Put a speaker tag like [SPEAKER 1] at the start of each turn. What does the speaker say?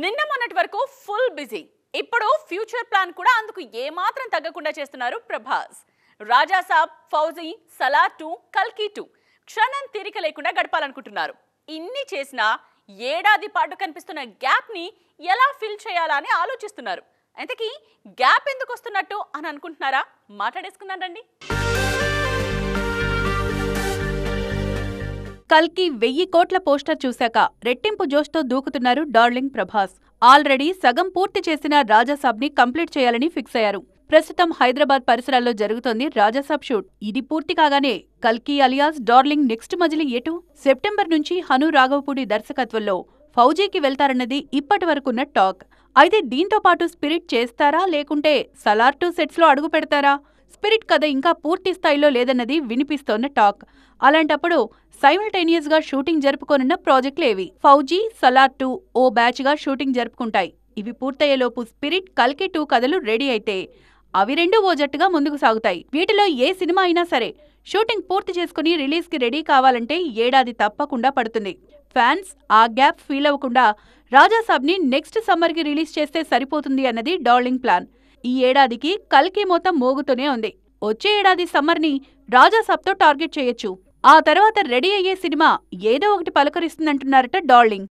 [SPEAKER 1] నిన్న మొన్నటి వరకు ఫుల్ బిజీ. ఇప్పుడు ఫ్యూచర్ ప్లాన్ కూడా అందుకు ఏమాత్రం తగ్గకుండా చేస్తున్నారు ప్రభాస్. రాజా సాబ్, ఫౌజీ, సలార్ 2, కల్కి 2 క్షణం తీరిక లేకుండా గడపాలనుకుంటున్నారు. ఇన్ని చేసినా ఏడాది పాటు కనిపిస్తున్న గ్యాప్ ని ఎలా ఫిల్ చేయాలా అని ఆలోచిస్తున్నారు. ఇంతకీ గ్యాప్ ఎందుకు వస్తున్నట్టు అని అనుకుంటున్నారా? మాట్లాడేసుకుందాం రండి.
[SPEAKER 2] కల్కి 1000 కోట్ల పోస్టర్ చూశాక రెట్టింపు జోష్తో దూకుతున్నారు డార్లింగ్ ప్రభాస్. ఆల్రెడీ సగం పూర్తి చేసిన రాజాసాబ్ ని కంప్లీట్ చేయాలని ఫిక్స్ అయ్యారు. ప్రస్తుతం హైదరాబాద్ పరిసరాల్లో జరుగుతోంది రాజాసాబ్ షూట్. ఇది పూర్తి కాగానే కల్కి అలియాస్ డార్లింగ్ నెక్స్ట్ మజిలీ ఎటు? సెప్టెంబర్ నుంచి హను రాఘవపూడి దర్శకత్వంలో ఫౌజీకి వెళ్తారన్నది ఇప్పటి వరకున్న టాక్. అయితే దీంతో పాటు స్పిరిట్ చేస్తారా, లేకుంటే సలార్ 2 సెట్స్ లో అడుగు పెడతారా? స్పిరిట్ కథ ఇంకా పూర్తి స్థాయిలో లేదన్నది వినిపిస్తోన్న టాక్. అలాంటప్పుడు సైమల్టేనియస్ గా షూటింగ్ జరుపుకోనున్న ప్రాజెక్టులేవి? ఫౌజీ, సలార్ 2 ఓ బ్యాచ్ గా షూటింగ్ జరుపుకుంటాయి. ఇవి పూర్తయ్యేలోపు స్పిరిట్, కల్కి 2 కథలు రెడీ అయితే అవి రెండు ఓ జట్టుగా ముందుకు సాగుతాయి. వీటిలో ఏ సినిమా అయినా సరే షూటింగ్ పూర్తి చేసుకుని రిలీజ్ కి రెడీ కావాలంటే ఏడాది తప్పకుండా పడుతుంది. ఫ్యాన్స్ ఆ గ్యాప్ ఫీల్ అవ్వకుండా రాజాసాబ్ ని నెక్స్ట్ సమ్మర్ కి రిలీజ్ చేస్తే సరిపోతుంది అన్నది డార్లింగ్ ప్లాన్. ఈ ఏడాదికి కల్కి మొత్తం మోగుతూనే ఉంది. వచ్చే ఏడాది సమ్మర్ ని రాజాసాబ్ తో టార్గెట్ చేయొచ్చు. ఆ తర్వాత రెడీ అయ్యే సినిమా ఏదో ఒకటి పలకరిస్తుందంటున్నారట డార్లింగ్.